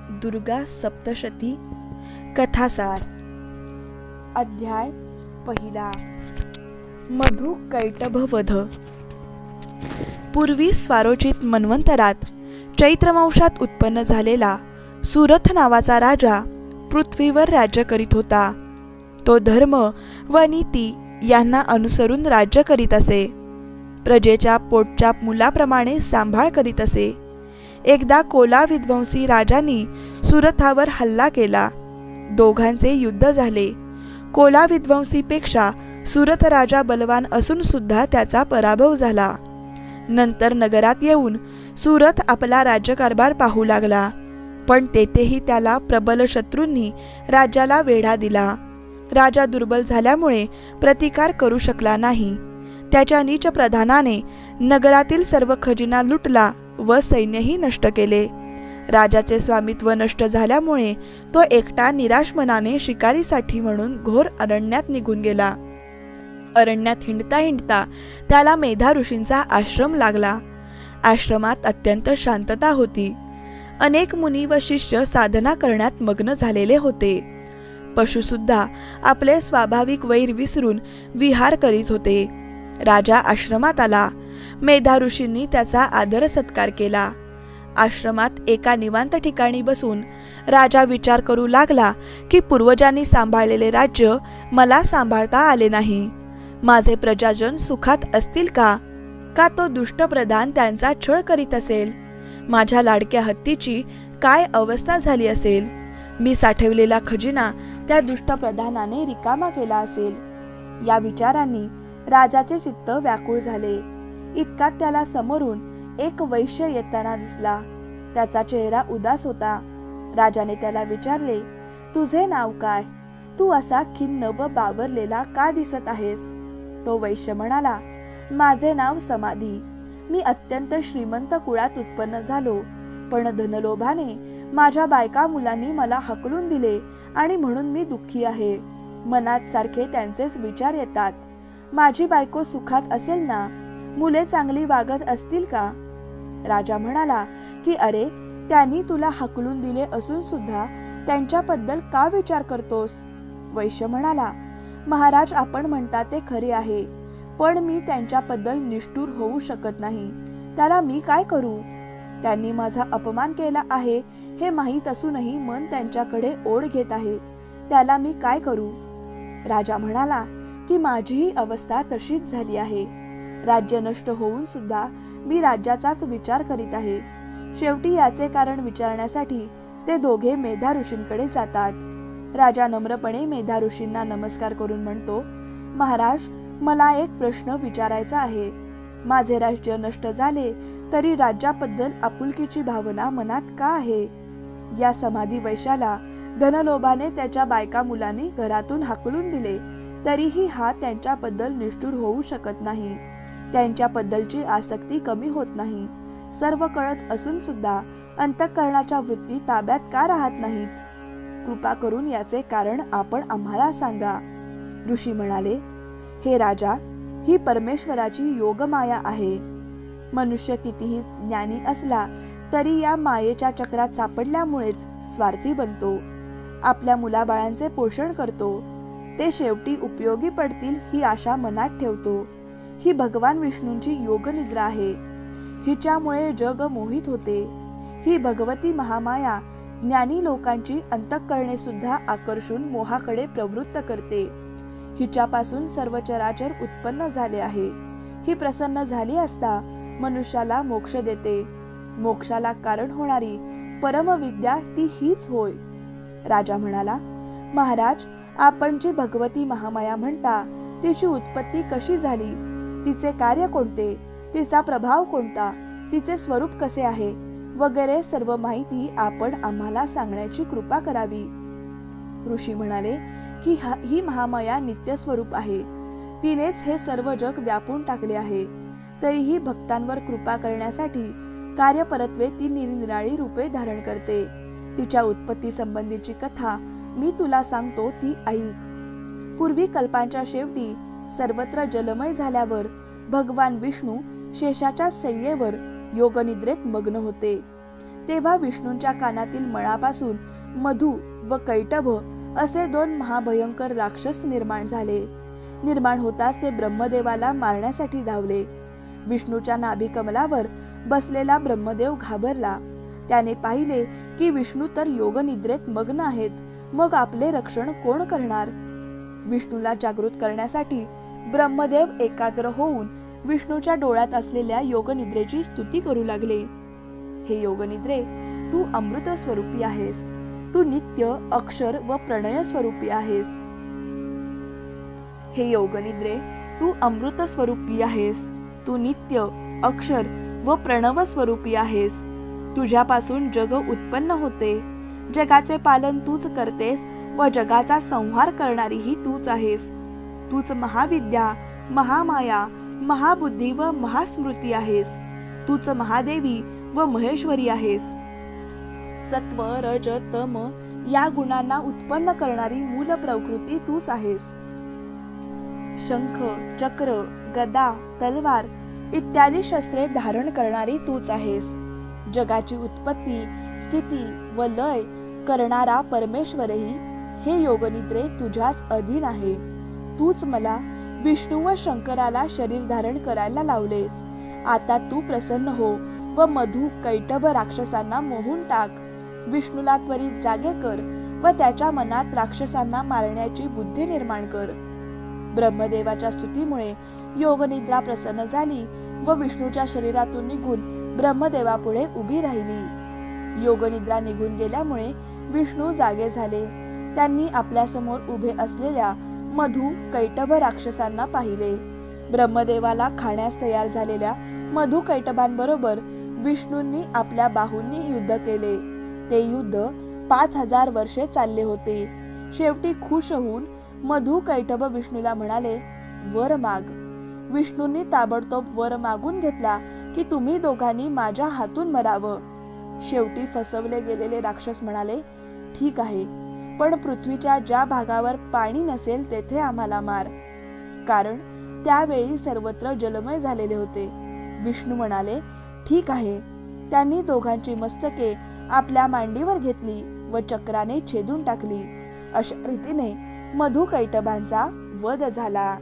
दुर्गा सप्तशती कथासार अध्याय पहिला मधु कैटभवध। पूर्वी स्वारोचित मन्वंतरात चैत्रवंशात उत्पन्न झालेला सुरथ नावाचा राजा पृथ्वीवर राज्य करीत होता। तो धर्म व नीती यांना अनुसरून राज्य करीत असे। प्रजेच्या पोटच्या मुलाप्रमाणे सांभाळ करीत असे। एकदा कोला विध्वंसी राजांनी सुरथावर हल्ला केला। दोघांचे युद्ध झाले। कोला विध्वंसीपेक्षा सुरथ राजा बलवान असून सुद्धा त्याचा पराभव झाला। नंतर नगरात येऊन सुरथ आपला राज्यकारभार पाहू लागला, पण तेथेही त्याला प्रबल शत्रूंनी राज्याला वेढा दिला। राजा दुर्बल झाल्यामुळे प्रतिकार करू शकला नाही। त्याच्या नीच प्रधानाने नगरातील सर्व खजिना लुटला व सैन्यही नष्ट केले। राजाचे स्वामित्व नष्ट झाल्यामुळे तो एकटा निराश मनाने शिकारीसाठी म्हणून घोर अरण्यात निघून गेला। अरण्यात हिंडता हिंडता त्याला मेधा ऋषींचा आश्रम लागला। आश्रमात अत्यंत शांतता होती। अनेक मुनी व शिष्य साधना करण्यात मग्न झालेले होते। पशुसुद्धा आपले स्वाभाविक वैर विसरून विहार करीत होते। राजा आश्रमात आला। मेधा ऋषींनी त्याचा आदर सत्कार केला। आश्रमात एका निवांत ठिकाणी बसून राजा विचार करू लागला की पूर्वजांनी सांभाळलेले राज्य मला सांभाळता आले नाही। माझे प्रजाजन सुखात असतील का? का तो दुष्ट प्रधान त्यांचा छळ करीत असेल? माझ्या लाडक्या हत्तीची काय अवस्था झाली असेल? मी साठवलेला खजिना त्या दुष्ट प्रधानाने रिकामा केला असेल। या विचारांनी राजाचे चित्त व्याकुळ झाले। इतकात त्याला समोरून एक वैश्य येताना दिसला। त्याचा चेहरा उदास होता। राजाने त्याला विचारले, तुझे नाव काय? तू असा खिन्न व बावरलेला का दिसत आहेस? तो वैश्य म्हणाला, माझे नाव समाधी। मी अत्यंत श्रीमंत कुळात उत्पन्न झालो, पण धनलोभाने माझ्या बायका मुलांनी मला हकलून दिले आणि म्हणून मी दुःखी आहे। मनात सारखे त्यांचेच विचार येतात। माझी बायको सुखात असेल ना? मुले चांगली वागत असतील का? राजा म्हणाला की अरे, त्यांनी तुला हकलून दिले असून सुद्धा त्यांच्याबद्दल का विचार करतोस? वैश्य म्हणाला, महाराज, आपण म्हणता ते खरे आहे, पण मी त्यांच्याबद्दल निष्ठुर होऊ शकत नाही। त्याला मी काय करू? त्यांनी माझा अपमान केला आहे हे माहीत असूनही मन त्यांच्याकडे ओढ घेत आहे। त्याला मी काय करू? राजा म्हणाला की माझीही अवस्था तशीच झाली आहे। राज्य नष्ट होऊन सुद्धा मी राज्याचाच विचार करीत आहे। शेवटी याचे कारण विचारण्यासाठी ते दोघे मेधा ऋषींकडे जातात। राजा नम्रपणे मेधा ऋषींना नमस्कार करून म्हणतो, महाराज, मला एक प्रश्न विचारायचा आहे। माझे राज्य नष्ट झाले तरी राज्याबद्दल आपुलकीची भावना मनात का आहे? या समाधी वैश्याला धनलोभाने त्याच्या बायका मुलांनी घरातून हाकलून दिले, तरीही हा त्यांच्याबद्दल निष्ठुर होऊ शकत नाही। त्यांच्याबद्दलची आसक्ती कमी होत नाही। सर्व कळत असून सुद्धा अंतःकरणाच्या वृत्ती ताब्यात का राहत नाहीत? कृपा करून याचे कारण आपण आम्हाला सांगा। ऋषी म्हणाले, हे राजा, ही परमेश्वराची योगमाया आहे। मनुष्य कितीही ज्ञानी असला तरी या मायेच्या चक्रात सापडल्यामुळेच स्वार्थी बनतो। आपल्या मुलाबाळांचे पोषण करतो, ते शेवटी उपयोगी पडतील ही आशा मनात ठेवतो। ही भगवान विष्णूंची योगनिद्रा आहे। हिच्यामुळे जग मोहित होते। ही भगवती महामाया ज्ञानी लोकांची अंतःकरणे सुद्धा आकर्षून मोहाकडे प्रवृत्त करते। हिच्यापासून सर्व चराचर उत्पन्न झाले आहे। ही प्रसन्न झाली असता मनुष्याला मोक्ष देते। मोक्षाला कारण होणारी परमविद्या ती हीच होय। राजा म्हणाला, महाराज, आपण जी भगवती महामाया म्हणता तिची उत्पत्ती कशी झाली? तिचे कार्य कोणते? तिचा प्रभाव कोणता? तिचे स्वरूप कसे आहे? वगैरे सर्व माहिती आपण आम्हाला सांगण्याची कृपा करावी। ऋषी म्हणाले की ही महामाया नित्य स्वरूप आहे। तिनेच हे सर्व जग व्यापून टाकले आहे। तरीही भक्तांवर कृपा करण्यासाठी कार्यपरत्वे ती निरनिराळी रूपे धारण करते। तिच्या उत्पत्ती संबंधीची कथा मी तुला सांगतो, ती ऐक। पूर्वी कल्पांच्या शेवटी सर्वत्र जलमय झाल्यावर भगवान विष्णू शेषाच्या शय्येवर योगनिद्रेत मग्न होते। तेव्हा विष्णूंच्या कानातील मळापासून मधु व कैटभ असे 2 महाभयंकर राक्षस निर्माण होताच ते ब्रह्मदेवाला मारण्यासाठी धावले. विष्णूच्या नाभी कमलावर बसलेला ब्रह्मदेव घाबरला. त्याने पाहिले की विष्णू तर योगनिद्रेत मग्न आहेत. मग आपले रक्षण कोण करणार? विष्णूला जागृत करण्यासाठी ब्रह्मदेव एकाग्र होऊन विष्णूच्या डोळ्यात असलेल्या योगनिद्रेची स्तुती करू लागले. हे योगनिद्रे, तू अमृत स्वरूपी आहेस. तू नित्य, अक्षर व प्रणय स्वरूपी आहेस. हे योगनिद्रे, तू अमृत स्वरूपी आहेस. तू नित्य, अक्षर व प्रणव स्वरूपी आहेस. तुझ्यापासून जग उत्पन्न होते. जगाचे पालन तूच करतेस व जगाचा संहार करणारीही तूच आहेस. तूच महाविद्या, महामाया, महाबुद्धी व महास्मृती आहेस. तूच महादेवी व महेश्वरी आहेस. सत्व, रज, तम या गुणांना उत्पन्न करणारी मूल प्रकृती तूच आहेस. शंख, चक्र, गदा, तलवार इत्यादी शस्त्रे धारण करणारी तूच आहेस. जगाची उत्पत्ती, स्थिती व लय करणारा परमेश्वरही हे योगनिद्रे तुझ्याच अधीन आहे. तूच मला विष्णू व शंकराला शरीर धारण करायला लावलेस. आता तू प्रसन्न हो व मधु, कैटभ राक्षसांना मोहून टाक. विष्णूला त्वरित जागे कर व त्याच्या मनात राक्षसांना मारण्याची बुद्धी निर्माण कर. ब्रह्मदेवाच्या स्तुतीमुळे योगनिद्रा प्रसन्न झाली व विष्णूच्या शरीरातून निघून ब्रह्मदेवापुढे उभी राहिली. योगनिद्रा निघून गेल्यामुळे विष्णू जागे झाले. त्यांनी आपल्यासमोर उभे असलेल्या मधु, कैटभ राक्षसांना पाहिले. ब्रह्मदेवाला खाण्यास तयार झालेल्या मधु कैटभांबरोबर विष्णूंनी आपल्या बाहूंनी युद्ध केले. ते युद्ध 5000 वर्षे चालले होते. शेवटी खुश होऊन मधु कैटभ विष्णूला म्हणाले, वर माग. विष्णूंनी ताबडतोब वर मागून घेतला की तुम्ही दोघांनी माझ्या हातून मरावं. शेवटी फसवले गेलेले राक्षस म्हणाले, ठीक आहे, पण पृथ्वीच्या ज्या भागावर पाणी नसेल तेथे आम्हाला मार. कारण त्यावेळी सर्वत्र जलमय झालेले होते. विष्णू म्हणाले, ठीक आहे. त्यांनी दोघांची मस्तके आपल्या मांडीवर घेतली व चक्राने छेदून टाकली. अशा रीतीने मधु कैटभांचा वध झाला.